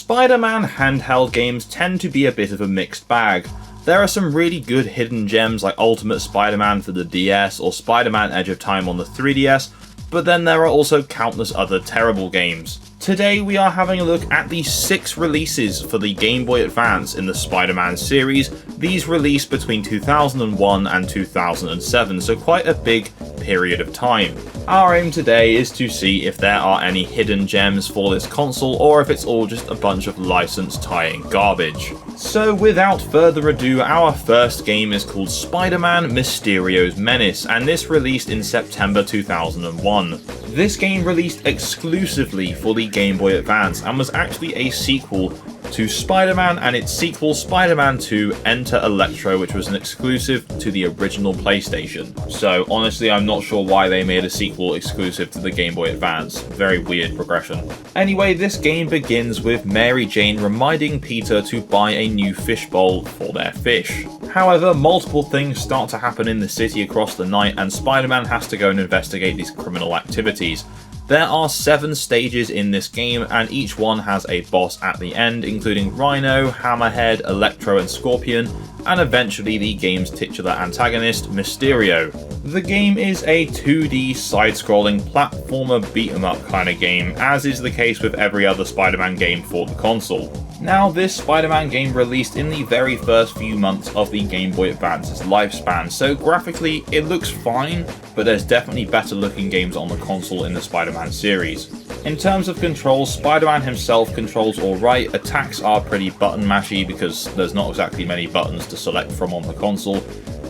Spider-Man handheld games tend to be a bit of a mixed bag. There are some really good hidden gems like Ultimate Spider-Man for the DS or Spider-Man Edge of Time on the 3DS, but then there are also countless other terrible games. Today we are having a look at the 6 releases for the Game Boy Advance in the Spider-Man series. These released between 2001 and 2007, so quite a big period of time. Our aim today is to see if there are any hidden gems for this console or if it's all just a bunch of license tie-in garbage. So without further ado, our first game is called Spider-Man Mysterio's Menace, and this released in September 2001. This game released exclusively for the Game Boy Advance and was actually a sequel to Spider-Man and its sequel Spider-Man 2 Enter Electro, which was an exclusive to the original PlayStation. So honestly, I'm not sure why they made a sequel exclusive to the Game Boy Advance. Very weird progression. Anyway, this game begins with Mary Jane reminding Peter to buy a new fish bowl for their fish. However, multiple things start to happen in the city across the night and Spider-Man has to go and investigate these criminal activities. There are 7 stages in this game and each one has a boss at the end, including Rhino, Hammerhead, Electro and Scorpion, and eventually the game's titular antagonist, Mysterio. The game is a 2D side-scrolling platformer beat-em-up kind of game, as is the case with every other Spider-Man game for the console. Now, this Spider-Man game released in the very first few months of the Game Boy Advance's lifespan, so graphically it looks fine, but there's definitely better looking games on the console in the Spider-Man series. In terms of controls, Spider-Man himself controls alright, attacks are pretty button mashy because there's not exactly many buttons to select from on the console,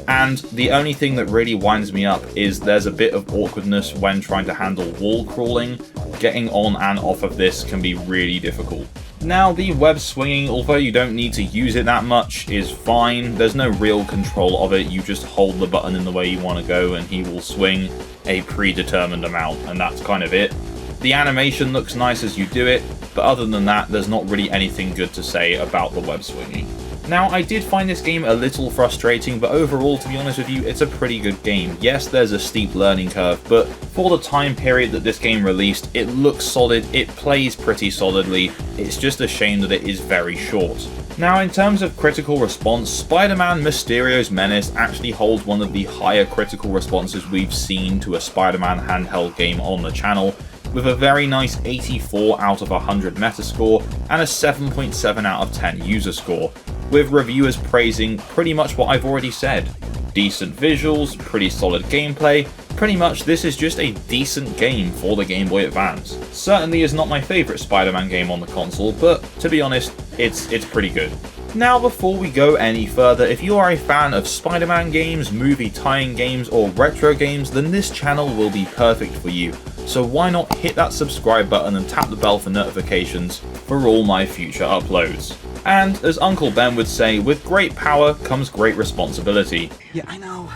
and the only thing that really winds me up is there's a bit of awkwardness when trying to handle wall crawling. Getting on and off of this can be really difficult. Now, the web swinging, although you don't need to use it that much, is fine. There's no real control of it, you just hold the button in the way you want to go and he will swing a predetermined amount, and that's kind of it. The animation looks nice as you do it, but other than that, there's not really anything good to say about the web swinging. Now, I did find this game a little frustrating, but overall, to be honest with you, it's a pretty good game. Yes, there's a steep learning curve, but for the time period that this game released, it looks solid, it plays pretty solidly, it's just a shame that it is very short. Now, in terms of critical response, Spider-Man Mysterio's Menace actually holds one of the higher critical responses we've seen to a Spider-Man handheld game on the channel, with a very nice 84 out of 100 Metascore and a 7.7 out of 10 user score, with reviewers praising pretty much what I've already said. Decent visuals, pretty solid gameplay, pretty much this is just a decent game for the Game Boy Advance. Certainly is not my favourite Spider-Man game on the console, but to be honest, it's pretty good. Now, before we go any further, if you are a fan of Spider-Man games, movie tie-in games, or retro games, then this channel will be perfect for you. So why not hit that subscribe button and tap the bell for notifications for all my future uploads. And as Uncle Ben would say, with great power comes great responsibility. Yeah, I know.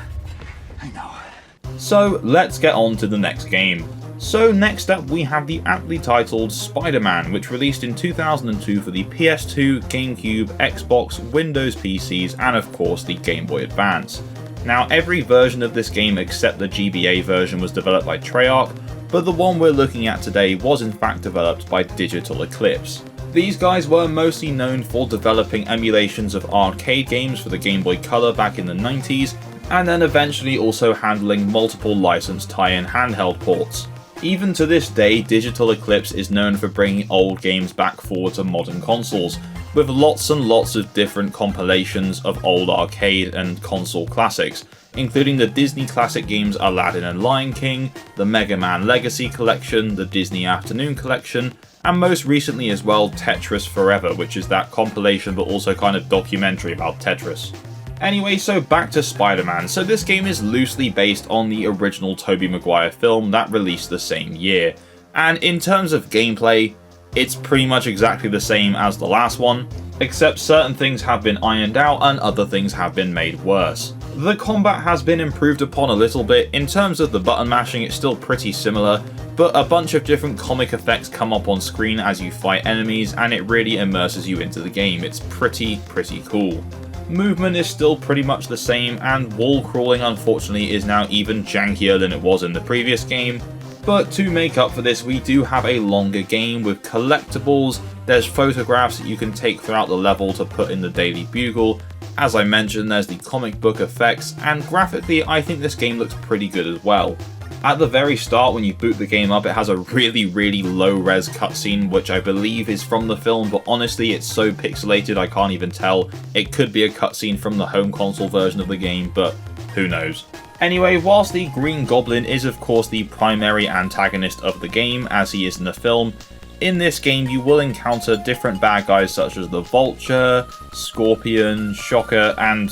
So let's get on to the next game. So next up we have the aptly titled Spider-Man, which released in 2002 for the PS2, GameCube, Xbox, Windows PCs, and of course the Game Boy Advance. Now, every version of this game except the GBA version was developed by Treyarch, but the one we're looking at today was in fact developed by Digital Eclipse. These guys were mostly known for developing emulations of arcade games for the Game Boy Color back in the 90s, and then eventually also handling multiple licensed tie-in handheld ports. Even to this day, Digital Eclipse is known for bringing old games back forward to modern consoles, with lots and lots of different compilations of old arcade and console classics, including the Disney classic games Aladdin and Lion King, the Mega Man Legacy Collection, the Disney Afternoon Collection, and most recently as well Tetris Forever, which is that compilation but also kind of documentary about Tetris. Anyway, so back to Spider-Man. So this game is loosely based on the original Tobey Maguire film that released the same year, and in terms of gameplay, it's pretty much exactly the same as the last one, except certain things have been ironed out and other things have been made worse. The combat has been improved upon a little bit. In terms of the button mashing, it's still pretty similar, but a bunch of different comic effects come up on screen as you fight enemies, and it really immerses you into the game. It's pretty cool. Movement is still pretty much the same, and wall crawling unfortunately is now even jankier than it was in the previous game. But to make up for this, we do have a longer game with collectibles, there's photographs that you can take throughout the level to put in the Daily Bugle. As I mentioned, there's the comic book effects, and graphically I think this game looks pretty good as well. At the very start, when you boot the game up, it has a really low-res cutscene, which I believe is from the film, but honestly it's so pixelated I can't even tell. It could be a cutscene from the home console version of the game, but who knows. Anyway, whilst the Green Goblin is of course the primary antagonist of the game, as he is in the film, in this game you will encounter different bad guys such as the Vulture, Scorpion, Shocker, and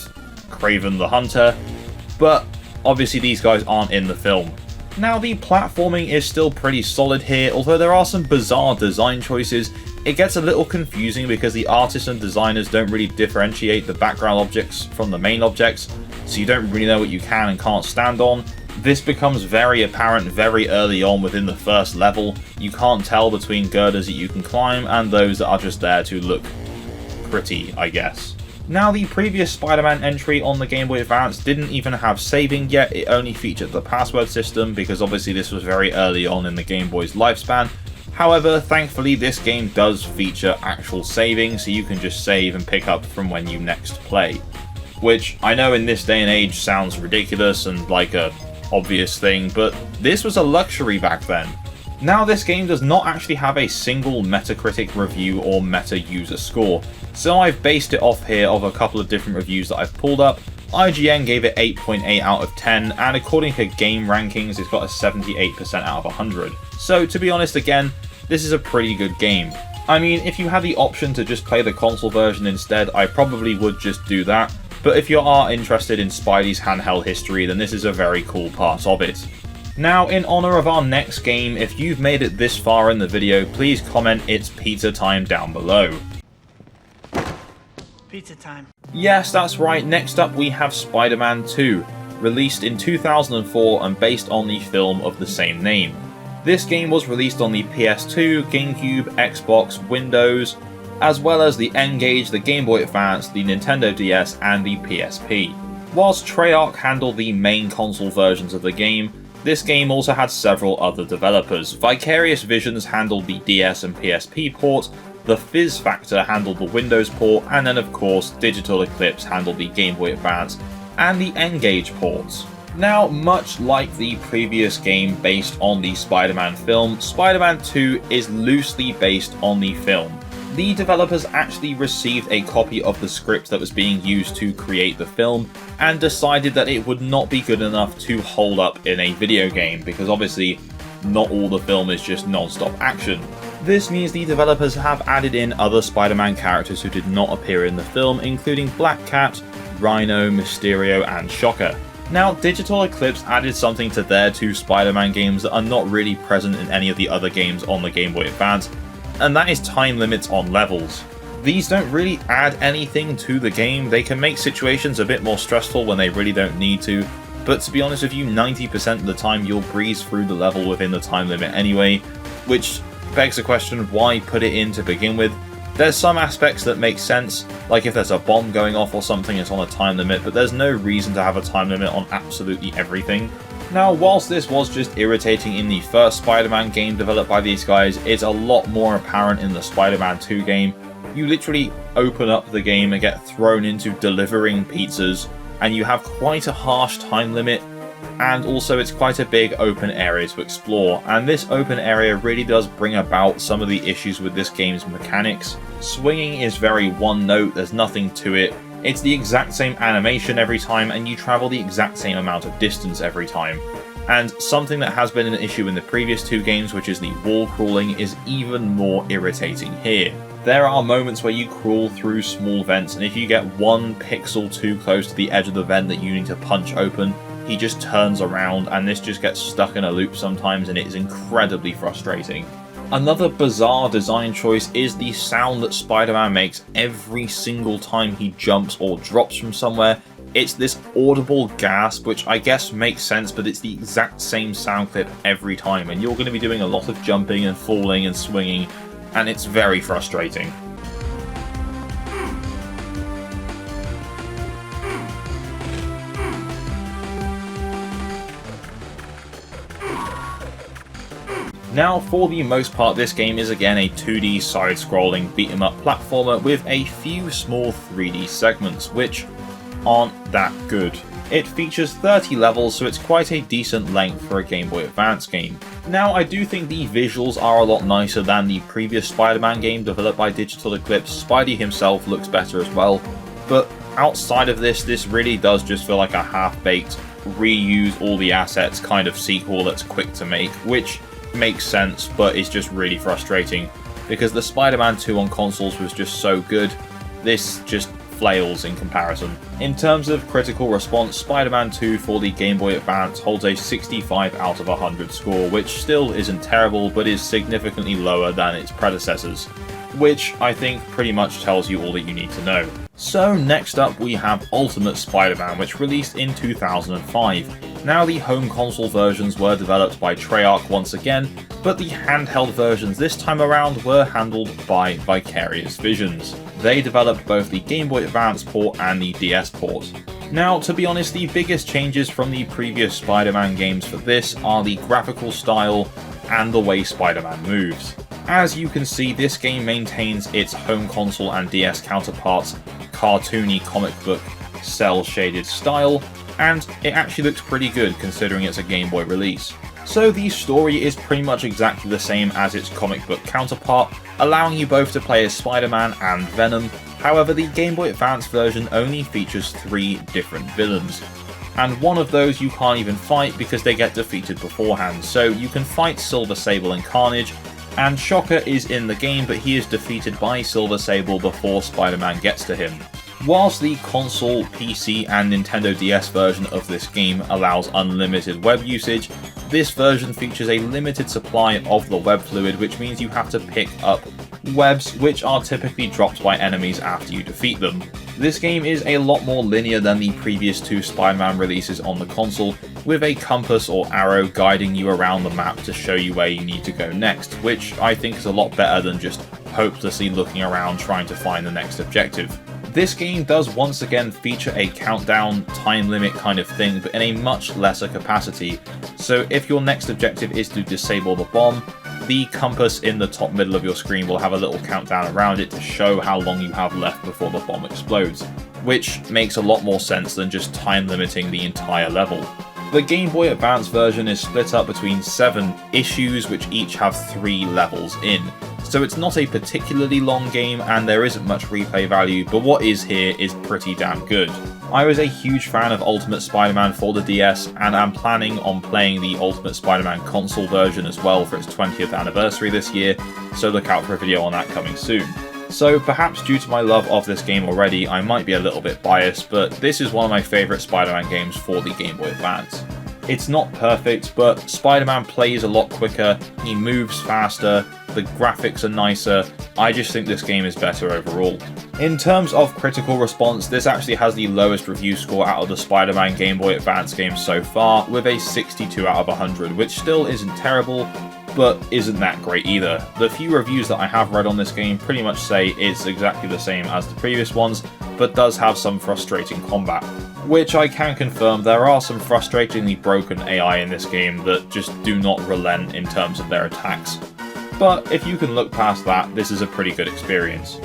Kraven the Hunter, but obviously these guys aren't in the film. Now, the platforming is still pretty solid here, although there are some bizarre design choices. It gets a little confusing because the artists and designers don't really differentiate the background objects from the main objects, so you don't really know what you can and can't stand on. This becomes very apparent very early on within the first level. You can't tell between girders that you can climb and those that are just there to look pretty, I guess. Now, the previous Spider-Man entry on the Game Boy Advance didn't even have saving yet, it only featured the password system because obviously this was very early on in the Game Boy's lifespan. However, thankfully this game does feature actual saving, so you can just save and pick up from when you next play. Which I know in this day and age sounds ridiculous and like a obvious thing, but this was a luxury back then. Now, this game does not actually have a single Metacritic review or meta user score, so I've based it off here of a couple of different reviews that I've pulled up. IGN gave it 8.8 out of 10, and according to Game Rankings, it's got a 78% out of 100. So to be honest, again, this is a pretty good game. I mean, if you had the option to just play the console version instead, I probably would just do that, but if you are interested in Spidey's handheld history, then this is a very cool part of it. Now, in honour of our next game, if you've made it this far in the video, please comment "It's pizza time" down below. Pizza time. Yes, that's right, next up we have Spider-Man 2, released in 2004 and based on the film of the same name. This game was released on the PS2, GameCube, Xbox, Windows, as well as the N-Gage, the Game Boy Advance, the Nintendo DS, and the PSP. Whilst Treyarch handled the main console versions of the game, this game also had several other developers. Vicarious Visions handled the DS and PSP port, the Fizz Factor handled the Windows port, and then of course Digital Eclipse handled the Game Boy Advance and the N-Gage ports. Now, much like the previous game based on the Spider-Man film, Spider-Man 2 is loosely based on the film. The developers actually received a copy of the script that was being used to create the film and decided that it would not be good enough to hold up in a video game, because obviously not all the film is just non-stop action. This means the developers have added in other Spider-Man characters who did not appear in the film, including Black Cat, Rhino, Mysterio, and Shocker. Now, Digital Eclipse added something to their two Spider-Man games that are not really present in any of the other games on the Game Boy Advance, and that is time limits on levels. These don't really add anything to the game. They can make situations a bit more stressful when they really don't need to, but to be honest with you, 90% of the time you'll breeze through the level within the time limit anyway, which begs the question, why put it in to begin with? There's some aspects that make sense, like if there's a bomb going off or something, it's on a time limit, but there's no reason to have a time limit on absolutely everything. Now, whilst this was just irritating in the first Spider-Man game developed by these guys, it's a lot more apparent in the Spider-Man 2 game. You literally open up the game and get thrown into delivering pizzas, and you have quite a harsh time limit, and also it's quite a big open area to explore, and this open area really does bring about some of the issues with this game's mechanics. Swinging is very one note, there's nothing to it. It's the exact same animation every time, and you travel the exact same amount of distance every time. And something that has been an issue in the previous two games, which is the wall crawling, is even more irritating here. There are moments where you crawl through small vents, and if you get 1 pixel too close to the edge of the vent that you need to punch open, he just turns around, and this just gets stuck in a loop sometimes, and it is incredibly frustrating. Another bizarre design choice is the sound that Spider-Man makes every single time he jumps or drops from somewhere. It's this audible gasp, which I guess makes sense, but it's the exact same sound clip every time, and you're going to be doing a lot of jumping and falling and swinging, and it's very frustrating. Now, for the most part, this game is again a 2D side-scrolling beat-em-up platformer with a few small 3D segments, which aren't that good. It features 30 levels, so it's quite a decent length for a Game Boy Advance game. Now, I do think the visuals are a lot nicer than the previous Spider-Man game developed by Digital Eclipse. Spidey himself looks better as well, but outside of this really does just feel like a half-baked, reuse all the assets kind of sequel that's quick to make, which makes sense, but it's just really frustrating, because the Spider-Man 2 on consoles was just so good. This just flails in comparison. In terms of critical response, Spider-Man 2 for the Game Boy Advance holds a 65 out of 100 score, which still isn't terrible, but is significantly lower than its predecessors, which I think pretty much tells you all that you need to know. So next up we have Ultimate Spider-Man, which released in 2005. Now, the home console versions were developed by Treyarch once again, but the handheld versions this time around were handled by Vicarious Visions. They developed both the Game Boy Advance port and the DS port. Now, to be honest, the biggest changes from the previous Spider-Man games for this are the graphical style and the way Spider-Man moves. As you can see, this game maintains its home console and DS counterparts' cartoony comic book cel-shaded style, and it actually looks pretty good considering it's a Game Boy release. So the story is pretty much exactly the same as its comic book counterpart, allowing you both to play as Spider-Man and Venom. However, the Game Boy Advance version only features 3 different villains, and one of those you can't even fight because they get defeated beforehand. So you can fight Silver Sable and Carnage, and Shocker is in the game, but he is defeated by Silver Sable before Spider-Man gets to him. Whilst the console, PC and Nintendo DS version of this game allows unlimited web usage, this version features a limited supply of the web fluid, which means you have to pick up webs which are typically dropped by enemies after you defeat them. This game is a lot more linear than the previous 2 Spider-Man releases on the console, with a compass or arrow guiding you around the map to show you where you need to go next, which I think is a lot better than just hopelessly looking around trying to find the next objective. This game does once again feature a countdown time limit kind of thing, but in a much lesser capacity. So if your next objective is to disable the bomb, the compass in the top middle of your screen will have a little countdown around it to show how long you have left before the bomb explodes, which makes a lot more sense than just time limiting the entire level. The Game Boy Advance version is split up between 7 issues, which each have 3 levels in. So it's not a particularly long game and there isn't much replay value, but what is here is pretty damn good. I was a huge fan of Ultimate Spider-Man for the DS, and I'm planning on playing the Ultimate Spider-Man console version as well for its 20th anniversary this year, so look out for a video on that coming soon. So perhaps due to my love of this game already, I might be a little bit biased, but this is one of my favourite Spider-Man games for the Game Boy Advance. It's not perfect, but Spider-Man plays a lot quicker, he moves faster, the graphics are nicer. I just think this game is better overall. In terms of critical response, this actually has the lowest review score out of the Spider-Man Game Boy Advance games so far, with a 62 out of 100, which still isn't terrible, but isn't that great either. The few reviews that I have read on this game pretty much say it's exactly the same as the previous ones, but does have some frustrating combat. Which I can confirm, there are some frustratingly broken AI in this game that just do not relent in terms of their attacks. But if you can look past that, this is a pretty good experience.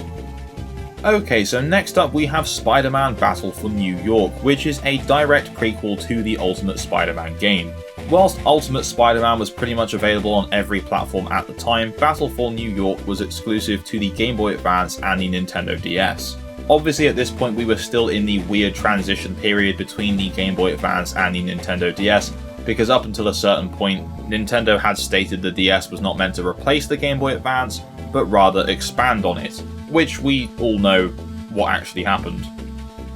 Okay, so next up we have Spider-Man Battle for New York, which is a direct prequel to the Ultimate Spider-Man game. Whilst Ultimate Spider-Man was pretty much available on every platform at the time, Battle for New York was exclusive to the Game Boy Advance and the Nintendo DS. Obviously at this point we were still in the weird transition period between the Game Boy Advance and the Nintendo DS, because up until a certain point, Nintendo had stated the DS was not meant to replace the Game Boy Advance, but rather expand on it, which we all know what actually happened.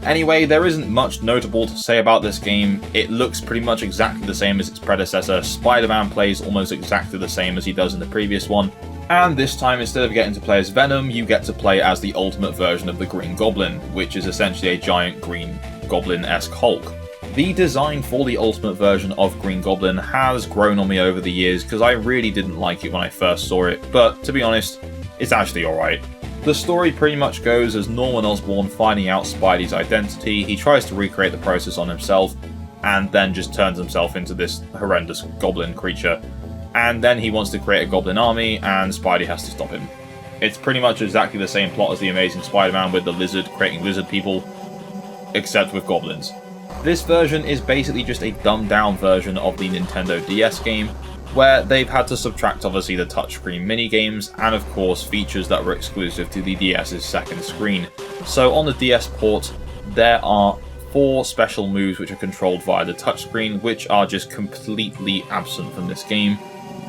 Anyway, there isn't much notable to say about this game. It looks pretty much exactly the same as its predecessor. Spider-Man plays almost exactly the same as he does in the previous one, and this time instead of getting to play as Venom, you get to play as the ultimate version of the Green Goblin, which is essentially a giant green goblin-esque Hulk. The design for the ultimate version of Green Goblin has grown on me over the years because I really didn't like it when I first saw it, but to be honest, it's actually alright. The story pretty much goes as Norman Osborn finding out Spidey's identity, he tries to recreate the process on himself, and then just turns himself into this horrendous goblin creature. and then he wants to create a goblin army, and Spidey has to stop him. It's pretty much exactly the same plot as the Amazing Spider-Man with the lizard creating lizard people, except with goblins. This version is basically just a dumbed down version of the Nintendo DS game, where they've had to subtract obviously the touchscreen minigames and of course features that were exclusive to the DS's second screen. So on the DS port, there are 4 special moves which are controlled via the touchscreen, which are just completely absent from this game,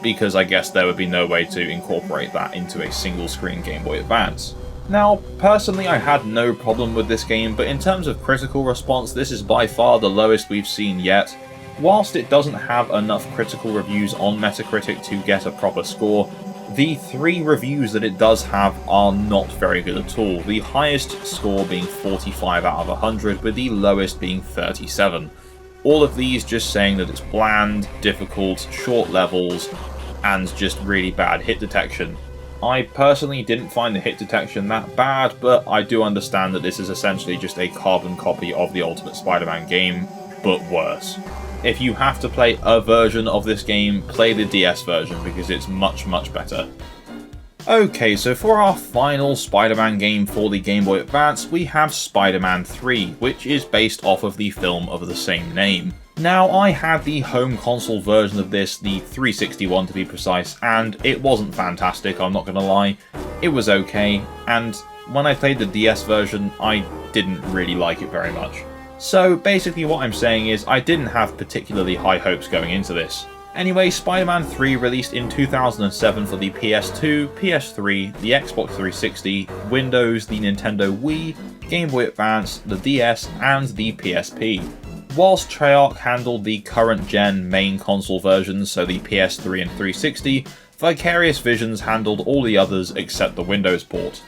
because I guess there would be no way to incorporate that into a single screen Game Boy Advance. Now, personally I had no problem with this game, but in terms of critical response, this is by far the lowest we've seen yet. Whilst it doesn't have enough critical reviews on Metacritic to get a proper score, the 3 reviews that it does have are not very good at all, the highest score being 45 out of 100, with the lowest being 37. All of these just saying that it's bland, difficult, short levels, and just really bad hit detection. I personally didn't find the hit detection that bad, but I do understand that this is essentially just a carbon copy of the Ultimate Spider-Man game, but worse. If you have to play a version of this game, play the DS version, because it's much, much better. Okay, so for our final Spider-Man game for the Game Boy Advance, we have Spider-Man 3, which is based off of the film of the same name. Now, I had the home console version of this, the 360 one to be precise, and it wasn't fantastic, I'm not gonna lie. It was okay, and when I played the DS version, I didn't really like it very much. So basically what I'm saying is I didn't have particularly high hopes going into this. Anyway, Spider-Man 3 released in 2007 for the PS2, PS3, the Xbox 360, Windows, the Nintendo Wii, Game Boy Advance, the DS, and the PSP. Whilst Treyarch handled the current gen main console versions, so the PS3 and 360, Vicarious Visions handled all the others except the Windows port.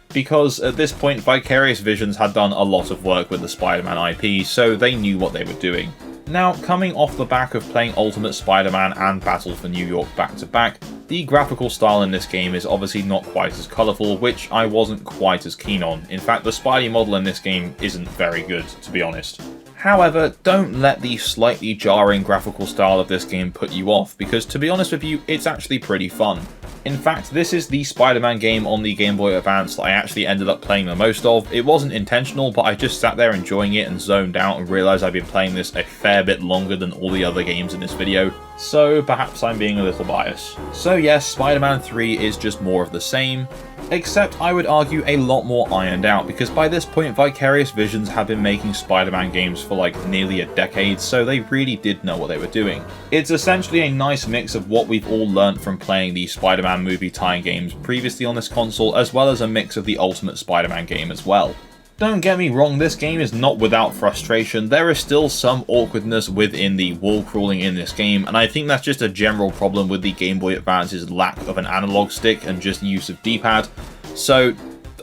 Because at this point Vicarious Visions had done a lot of work with the Spider-Man IP, so they knew what they were doing. Now, coming off the back of playing Ultimate Spider-Man and Battle for New York back to back, the graphical style in this game is obviously not quite as colourful, which I wasn't quite as keen on. In fact, the Spidey model in this game isn't very good, to be honest. However, don't let the slightly jarring graphical style of this game put you off, because to be honest with you, it's actually pretty fun. In fact, this is the Spider-Man game on the Game Boy Advance that I actually ended up playing the most of. It wasn't intentional, but I just sat there enjoying it and zoned out and realised I've been playing this a fair bit longer than all the other games in this video, so perhaps I'm being a little biased. So yes, Spider-Man 3 is just more of the same, except I would argue a lot more ironed out, because by this point Vicarious Visions have been making Spider-Man games for like nearly a decade, so they really did know what they were doing. It's essentially a nice mix of what we've all learnt from playing the Spider-Man movie tie-in games previously on this console, as well as a mix of the Ultimate Spider-Man game as well. Don't get me wrong, this game is not without frustration. There is still some awkwardness within the wall crawling in this game, and I think that's just a general problem with the Game Boy Advance's lack of an analog stick and just use of D-pad. So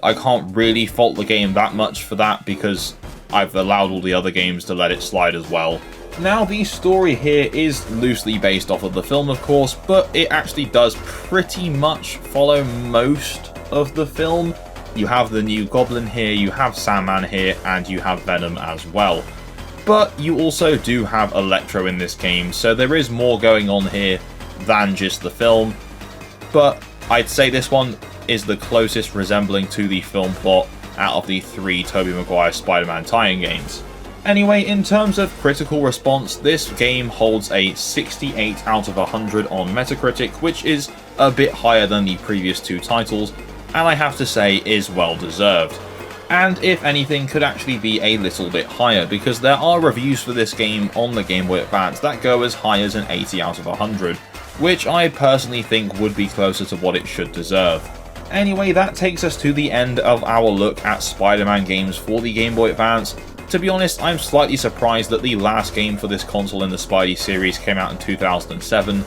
I can't really fault the game that much for that, because I've allowed all the other games to let it slide as well. Now, the story here is loosely based off of the film, of course, but it actually does pretty much follow most of the film. You have the new Goblin here, you have Sandman here, and you have Venom as well. But you also do have Electro in this game, so there is more going on here than just the film. But I'd say this one is the closest resembling to the film plot out of the 3 Tobey Maguire Spider-Man tie-in games. Anyway, in terms of critical response, this game holds a 68 out of 100 on Metacritic, which is a bit higher than the previous 2 titles, and I have to say is well deserved. And if anything, could actually be a little bit higher, because there are reviews for this game on the Game Boy Advance that go as high as an 80 out of 100, which I personally think would be closer to what it should deserve. Anyway, that takes us to the end of our look at Spider-Man games for the Game Boy Advance. To be honest, I'm slightly surprised that the last game for this console in the Spidey series came out in 2007,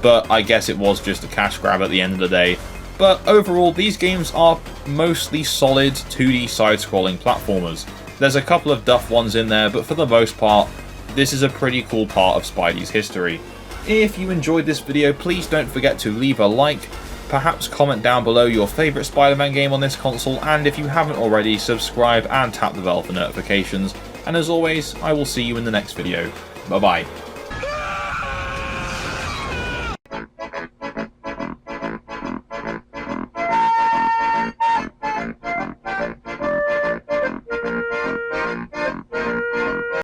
but I guess it was just a cash grab at the end of the day. But overall, these games are mostly solid 2D side-scrolling platformers. There's a couple of duff ones in there, but for the most part, this is a pretty cool part of Spidey's history. If you enjoyed this video, please don't forget to leave a like, perhaps comment down below your favourite Spider-Man game on this console, and if you haven't already, subscribe and tap the bell for notifications. And as always, I will see you in the next video. Bye bye.